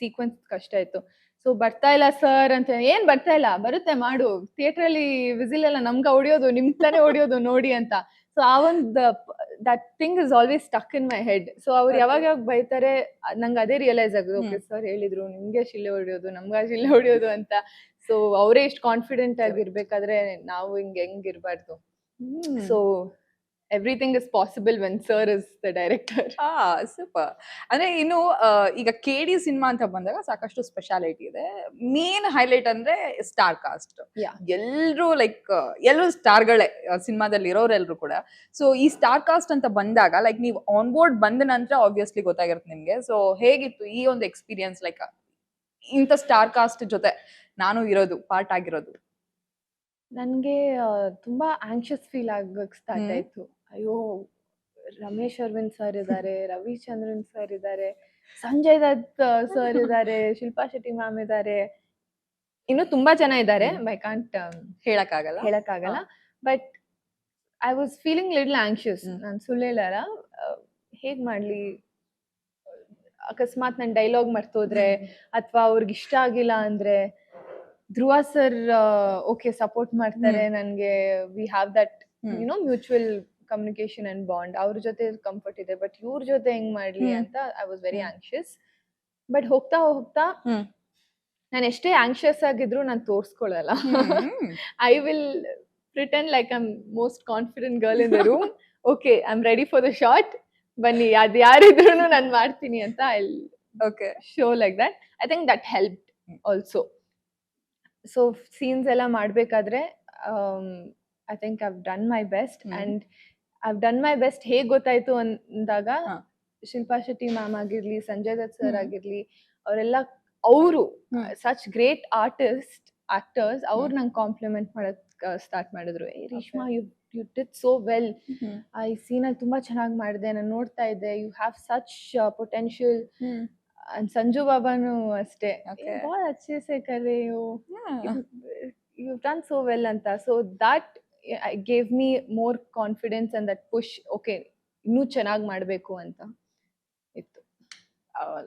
ಸೀಕ್ವೆನ್ಸ್ ಕಷ್ಟ ಇತ್ತು. ಸೊ ಬರ್ತಾ ಇಲ್ಲ ಸರ್ ಅಂತ, ಏನ್ ಬರ್ತಾ ಇಲ್ಲ, ಬರುತ್ತೆ ಮಾಡು, ಥಿಯೇಟರ್ ಅಲ್ಲಿ ವಿಸಿಲ್ ಎಲ್ಲ ನಮ್ಗ ಹೊಡಿಯೋದು, ನಿಮ್ ತಾನೇ ಹೊಡಿಯೋದು ನೋಡಿ ಅಂತ. ಸೊ ಆ ಒಂದು that thing is always stuck in my head. So ಅವ್ರು ಯಾವಾಗ ಬೈತಾರೆ ನಂಗೆ ಅದೇ ರಿಯಲೈಸ್ ಆಗೋದು, ಓಕೆ ಸರ್ ಹೇಳಿದ್ರು ನಿಮ್ಗೆ ಶಿಲ್ಲೆ ಹೊಡಿಯೋದು, ನಮ್ಗ ಶಿಲ್ಲೆ ಹೊಡಿಯೋದು ಅಂತ. ಸೊ ಅವರೇ ಇಷ್ಟು ಕಾನ್ಫಿಡೆಂಟ್ ಆಗಿರ್ಬೇಕಾದ್ರೆ ನಾವು ಹೆಂಗ್ ಇರ್ಬಾರ್ದು. So everything is possible when sir is the director. Super. ಅಂದ್ರೆ ಇನ್ನು ಈಗ KD ಸಿನಿಮಾ ಅಂತ ಬಂದಾಗ ಸಾಕಷ್ಟು ಸ್ಪೆಷಾಲಿಟಿ ಇದೆ. ಮೇನ್ ಹೈಲೈಟ್ ಅಂದ್ರೆ ಸ್ಟಾರ್ ಕಾಸ್ಟ್. ಎಲ್ರು ಎಲ್ಲರೂ ಸ್ಟಾರ್ಗಳೇ ಸಿನಿಮಾದಲ್ಲಿ ಇರೋರೆಲ್ರು ಕೂಡ. ಸೊ ಈ ಸ್ಟಾರ್ ಕಾಸ್ಟ್ ಅಂತ ಬಂದಾಗ ಲೈಕ್ ನೀವು ಆನ್ ಬೋರ್ಡ್ ಬಂದ ನಂತರ ಆಬ್ವಿಯಸ್ಲಿ ಗೊತ್ತಾಗಿರುತ್ತೆ ನಿಮ್ಗೆ. ಸೊ ಹೇಗಿತ್ತು ಈ ಒಂದು ಎಕ್ಸ್ಪೀರಿಯನ್ಸ್, ಲೈಕ್ ಇಂಥ ಸ್ಟಾರ್ ಕಾಸ್ಟ್ ಜೊತೆ ನಾನು ಇರೋದು, ಪಾರ್ಟ್ ಆಗಿರೋದು? ನನ್ಗೆ ತುಂಬಾ ಆಂಕ್ಷಿಯಸ್ ಫೀಲ್ ಆಗಕ್ ಸ್ಟಾರ್ಟ್ ಆಯ್ತು. ಅಯ್ಯೋ, ರಮೇಶ್ ಅರವಿಂದ್ ಸರ್ ಇದ್ದಾರೆ, ರವಿಚಂದ್ರನ್ ಸರ್ ಇದ್ದಾರೆ, ಸಂಜಯ್ ದತ್ ಸರ್ ಇದ್ದಾರೆ, ಶಿಲ್ಪಾ ಶೆಟ್ಟಿ ಮ್ಯಾಮ್ ಇದ್ದಾರೆ, ಇನ್ನು ತುಂಬಾ ಜನ ಇದ್ದಾರೆ. ಐ ಕಾಂಟ್ ಹೇಳಕ್ಕಾಗಲ್ಲ. But I was feeling little anxious. ನಾನು ಸುಳ್ಳು ಹೇಳಲ್ಲ, ಹೇಗ್ ಮಾಡ್ಲಿ, ಅಕಸ್ಮಾತ್ ನನ್ ಡೈಲಾಗ್ ಮರ್ತೋದ್ರೆ ಅಥವಾ ಅವ್ರಿಗೆ ಇಷ್ಟ ಆಗಿಲ್ಲ ಅಂದ್ರೆ. ಧ್ರುವ ಸರ್ ಓಕೆ ಸಪೋರ್ಟ್ ಮಾಡ್ತಾರೆ ನನ್ಗೆ, we have that mutual communication and bond, ಅವ್ರ ಜೊತೆ ಕಂಫರ್ಟ್ ಇದೆ. ಬಟ್ ಇವ್ರ ಜೊತೆ ಹೆಂಗ್ ಮಾಡ್ಲಿ ಅಂತ I was very anxious. But ಹೋಗ್ತಾ ನಾನು ಎಷ್ಟೇ ಆಂಕ್ಷಿಯಸ್ ಆಗಿದ್ರು ನಾನು ತೋರ್ಸ್ಕೊಳಲ್ಲ. I will pretend like I am most confident girl in the room. Okay, I am ready for the shot, ಬನ್ನಿ ಅದ್ ಯಾರಿದ್ರು ನಾನು ಮಾಡ್ತೀನಿ ಅಂತ I show like that. I think that help also. So scenes ಎಲ್ಲ ಮಾಡ್ಬೇಕಾದ್ರೆ I think I've done my best. And I've done my best ಹೇಗ್ ಗೊತ್ತಾಯ್ತು ಅಂದಾಗ, ಶಿಲ್ಪಾ ಶೆಟ್ಟಿ ಮ್ಯಾಮ್ ಆಗಿರ್ಲಿ, ಸಂಜಯ್ ದತ್ ಸರ್ ಆಗಿರ್ಲಿ, ಅವರೆಲ್ಲ ಅವರು ಸಚ್ ಗ್ರೇಟ್ ಆಕ್ಟರ್ಸ್, ಅವ್ರು ನಂಗೆ ಕಾಂಪ್ಲಿಮೆಂಟ್ ಮಾಡಕ್ ಸ್ಟಾರ್ಟ್ ಮಾಡಿದ್ರು. ಏ Reshma, you did so well, ಈ ಸೀನಲ್ಲಿ ತುಂಬಾ ಚೆನ್ನಾಗಿ ಮಾಡಿದೆ, ನಾನು ನೋಡ್ತಾ ಇದ್ದೆ, you have such potential. Sanju ಬಾಬಾನು ಅಷ್ಟೇ, बहुत अच्छे से कर रहे हो, you've done so well ಅಂತ. So that gave me more confidence and that push, okay ಇನ್ನೂ ಚೆನ್ನಾಗಿ ಮಾಡ್ಬೇಕು ಅಂತ ಇತ್ತು.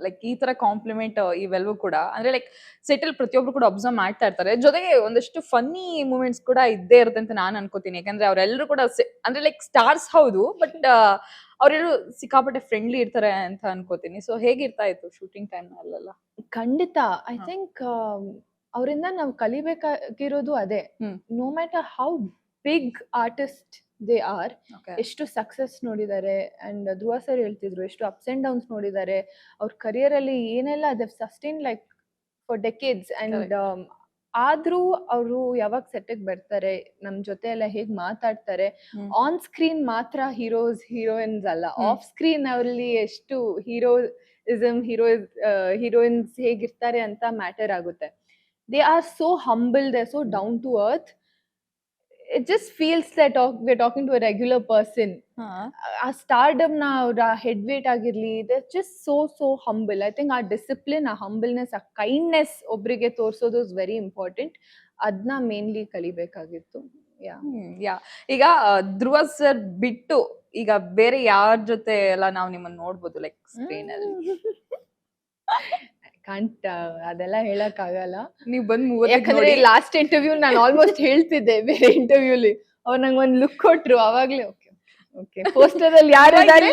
ಲೈಕ್ ಈ ತರ ಕಾಂಪ್ಲಿಮೆಂಟ್ ಇವೆಲ್ಲವೂ ಕೂಡ ಅಂದ್ರೆ ಲೈಕ್ ಸೆಟಲ್ ಪ್ರತಿಯೊಬ್ರು ಕೂಡ ಅಬ್ಸರ್ವ್ ಮಾಡ್ತಾ ಇರ್ತಾರೆ. ಜೊತೆಗೆ ಒಂದಷ್ಟು ಫನ್ನಿ ಮೂಮೆಂಟ್ಸ್ ಕೂಡ ಇದ್ದೇ ಇರುತ್ತೆ ಅಂತ ನಾನು ಅನ್ಕೋತೀನಿ. ಯಾಕಂದ್ರೆ ಅವರೆಲ್ಲರೂ ಕೂಡ ಅಂದ್ರೆ ಲೈಕ್ ಸ್ಟಾರ್ಸ್ ಹೌದು, ಬಟ್ ಅವರೆಲ್ಲರೂ ಸಿಕ್ಕಾಪಟ್ಟೆ ಫ್ರೆಂಡ್ಲಿ ಇರ್ತಾರೆ ಅಂತ ಅನ್ಕೋತೀನಿ. ಸೊ ಹೇಗಿರ್ತಾ ಇತ್ತು ಶೂಟಿಂಗ್ ಟೈಮ್ ಅಲ್ಲೆಲ್ಲ? ಖಂಡಿತ. ಐ ಥಿಂಕ್ ಅವರಿಂದ ನಾವು ಕಲಿಬೇಕಾಗಿರೋದು ಅದೇ. No matter how big artist they are, ಎಷ್ಟು ಸಕ್ಸಸ್ ನೋಡಿದ್ದಾರೆ. ಅಂಡ್ ಧ್ರುವ ಸರ್ ಹೇಳ್ತಿದ್ರು ಎಷ್ಟು ಅಪ್ಸ್ ಅಂಡ್ ಡೌನ್ಸ್ ನೋಡಿದ್ದಾರೆ ಅವ್ರ ಕರಿಯರ್ ಅಲ್ಲಿ, ಏನೆಲ್ಲ they sustain like for decades. And ಆದ್ರೂ ಅವರು ಯಾವಾಗ ಸೆಟ್ಟಿಗೆ ಬರ್ತಾರೆ, ನಮ್ ಜೊತೆ ಎಲ್ಲ ಹೇಗ್ ಮಾತಾಡ್ತಾರೆ, ಆನ್ ಸ್ಕ್ರೀನ್ ಮಾತ್ರ ಹೀರೋಯಿನ್ಸ್ ಅಲ್ಲ, ಆಫ್ ಸ್ಕ್ರೀನ್ ಅವರಲ್ಲಿ ಎಷ್ಟು ಹೀರೋಯಿನ್ಸ್ ಹೇಗಿರ್ತಾರೆ ಅಂತ ಮ್ಯಾಟರ್ ಆಗುತ್ತೆ. They are so humble, they are so down to earth. It just feels that we're talking to a regular person. Our stardom na, our head weight agirli, they're just so humble. I think our discipline, our humbleness, our kindness obrige torsodu is very important. Adna mainly kalibekagittu. ಯಾ. ಈಗ ಧ್ರುವ sir ಬಿಟ್ಟು ಈಗ ಬೇರೆ ಯಾರ ಜೊತೆ ಎಲ್ಲ ನಾವು ನಿಮ್ಮನ್ನ ನೋಡ್ಬೋದು ಲೈಕ್ ಸ್ಕ್ರೀನ್ ಅಲ್ಲಿ? ಕಾಂಟ್ ಅದೆಲ್ಲ ಹೇಳಕ್ ಆಗಲ್ಲ. ನೀವ್ ಬಂದ್ ಯಾಕಂದ್ರೆ ಲಾಸ್ಟ್ ಇಂಟರ್ವ್ಯೂ ನಾನು ಆಲ್ಮೋಸ್ಟ್ ಹೇಳ್ತಿದ್ದೆ, ಬೇರೆ ಇಂಟರ್ವ್ಯೂಲಿ ಅವ್ರು ನಂಗೆ ಒಂದ್ ಲುಕ್ ಕೊಟ್ರು, ಅವಾಗ್ಲೇ ಓಕೆ ಪೋಸ್ಟರ್ ಅಲ್ಲಿ ಯಾರಿದ್ದಾರೆ,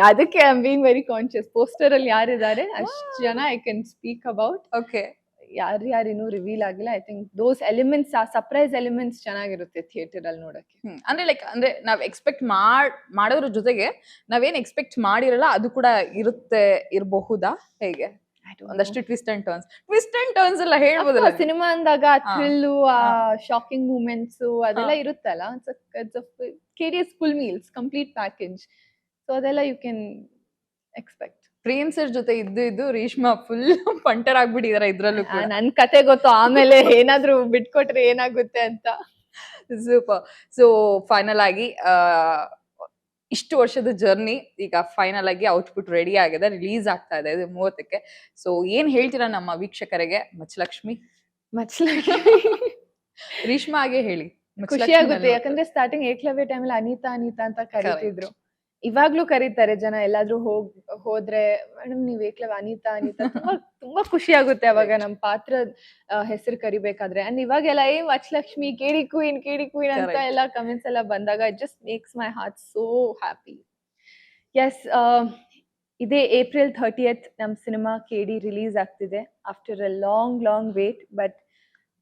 ಅದಕ್ಕೆ I am being very conscious. Poster ಅಲ್ಲಿ ಯಾರಿದ್ದಾರೆ ಅಷ್ಟ್ ಜನ I can speak about. Okay, ಯಾರು ಇನ್ನೂ ರಿವೀಲ್ ಆಗಿಲ್ಲ. ಐ ಥಿಂಕ್ ದೋಸ್ ಎಲಿಮೆಂಟ್ಸ್, ಆ ಸರ್ಪ್ರೈಸ್ ಎಲಿಮೆಂಟ್ಸ್ ಚೆನ್ನಾಗಿರುತ್ತೆ ಥಿಯೇಟರ್ ಅಲ್ಲಿ ನೋಡಕ್ಕೆ. ಅಂದ್ರೆ ನಾವ್ ಎಕ್ಸ್ಪೆಕ್ಟ್ ಮಾಡೋದ್ರ ಜೊತೆಗೆ ನಾವೇನ್ ಎಕ್ಸ್ಪೆಕ್ಟ್ ಮಾಡಿರಲ್ಲ ಅದು ಕೂಡ ಇರಬಹುದಾ ಹೇಗೆ? ಒಂದಷ್ಟು ಟ್ವಿಸ್ಟ್ ಅಂಡ್ ಟರ್ನ್ಸ್ ಎಲ್ಲ ಹೇಳ್ಬೋದಲ್ಲ. ಸಿನಿಮಾ ಅಂದಾಗ ಥ್ರಿಲ್ಲು, ಆ ಶಾಕಿಂಗ್ ಮೂಮೆಂಟ್ಸ್ ಅದೆಲ್ಲ ಇರುತ್ತಲ್ಲ. KD's full meals, complete package. So ಅದೆಲ್ಲ you can expect. Prem sir ಜೊತೆ ಇದ್ದು ರೇಷ್ಮಾ ಫುಲ್ ಪಂಟರ್ ಆಗ್ಬಿಟ್ಟಿದಾರೆ ಇದ್ರಲ್ಲೂ. ನನ್ ಕತೆ ಗೊತ್ತು, ಆಮೇಲೆ ಏನಾದ್ರು ಬಿಟ್ಕೊಟ್ರೆ ಏನಾಗುತ್ತೆ ಅಂತ. ಸೂಪರ್. ಸೊ ಫೈನಲ್ ಆಗಿ ಇಷ್ಟು ವರ್ಷದ ಜರ್ನಿ ಈಗ ಫೈನಲ್ ಆಗಿ ಔಟ್ಪುಟ್ ರೆಡಿ ಆಗಿದೆ, ರಿಲೀಸ್ ಆಗ್ತಾ ಇದೆ 30ಕ್ಕೆ. ಸೊ ಏನ್ ಹೇಳ್ತೀರಾ ನಮ್ಮ ವೀಕ್ಷಕರಿಗೆ? ಮಚ್ಚಲಕ್ಷ್ಮಿ ರೇಷ್ಮಾ ಹಾಗೆ ಹೇಳಿ. ಖುಷಿ ಆಗುತ್ತೆ ಯಾಕಂದ್ರೆ ಸ್ಟಾರ್ಟಿಂಗ್ ಏಕಲವ್ಯ ಟೈಮಲ್ಲಿ ಅನಿತಾ ಅನಿತಾ ಅಂತ ಕರೀತಿದ್ರು. ಇವಾಗ್ಲೂ ಕರೀತಾರೆ ಜನ, ಎಲ್ಲಾದ್ರೂ ಹೋದ್ರೆ ಮೇಡಮ್ ನೀವ್ ಏಕಲವ್ಯ ಅನಿತಾ ಅನಿತಾ ತುಂಬಾ ತುಂಬಾ ಖುಷಿ ಆಗುತ್ತೆ ಅವಾಗ ನಮ್ ಪಾತ್ರ ಹೆಸರು ಕರಿಬೇಕಾದ್ರೆ. ಅಂಡ್ ಇವಾಗೆಲ್ಲ ವಚಲಕ್ಷ್ಮಿ, ಕೇಡಿ ಕ್ವೀನ್ ಅಂತ Correct. ಎಲ್ಲ ಕಮೆಂಟ್ಸ್ ಎಲ್ಲ ಬಂದಾಗ it just makes my heart so happy. Yes, ಇದೇ April 30th ನಮ್ ಸಿನಿಮಾ ಕೇಡಿ ರಿಲೀಸ್ ಆಗ್ತಿದೆ after a long wait. But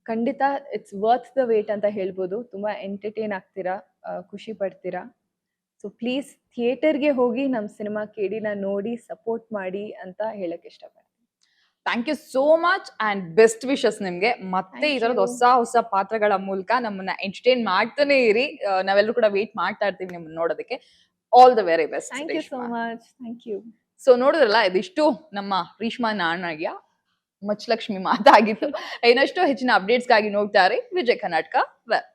ಖಂಡಿತ ಇಟ್ಸ್ ವರ್ತ್ ದ ವೇಟ್ ಅಂತ ಹೇಳ್ಬೋದು. ತುಂಬಾ ಎಂಟರ್ಟೈನ್ ಆಗ್ತೀರಾ, ಖುಷಿ ಪಡ್ತೀರಾ. ಸೊ ಪ್ಲೀಸ್ ಥಿಯೇಟರ್ಗೆ ಹೋಗಿ ನಮ್ಮ ಸಿನಿಮಾ ಕೇಡಿನ ನೋಡಿ ಸಪೋರ್ಟ್ ಮಾಡಿ ಅಂತ ಹೇಳಕ್ ಇಷ್ಟಪಡ್ತೀನಿ. Thank you so much and best wishes ನಿಮ್ಗೆ. ಮತ್ತೆ ಈ ತರದ ಹೊಸ ಪಾತ್ರಗಳ ಮೂಲಕ ನಮ್ಮನ್ನ ಎಂಟರ್ಟೈನ್ ಮಾಡ್ತಾನೆ ಇರಿ. ನಾವೆಲ್ಲರೂ ಕೂಡ ವೇಟ್ ಮಾಡ್ತಾ ಇರ್ತೀವಿ ನಿಮ್ಮನ್ನ ನೋಡೋದಕ್ಕೆ. All the very best. Thank you so much. Thank you. So ನೋಡಿದ್ರಲ್ಲ, ಇದಿಷ್ಟು ನಮ್ಮ ರೇಷ್ಮಾ ನಾಣಯ್ಯ ಮಚಲಕ್ಷ್ಮಿ ಮಾತಾಗಿತ್ತು. ಇನ್ನಷ್ಟು ಹೆಚ್ಚಿನ ಅಪ್ಡೇಟ್ಸ್ಗಾಗಿ ನೋಡ್ತಾ ಇರಿ ವಿಜಯ ಕರ್ನಾಟಕ ವೆಬ್.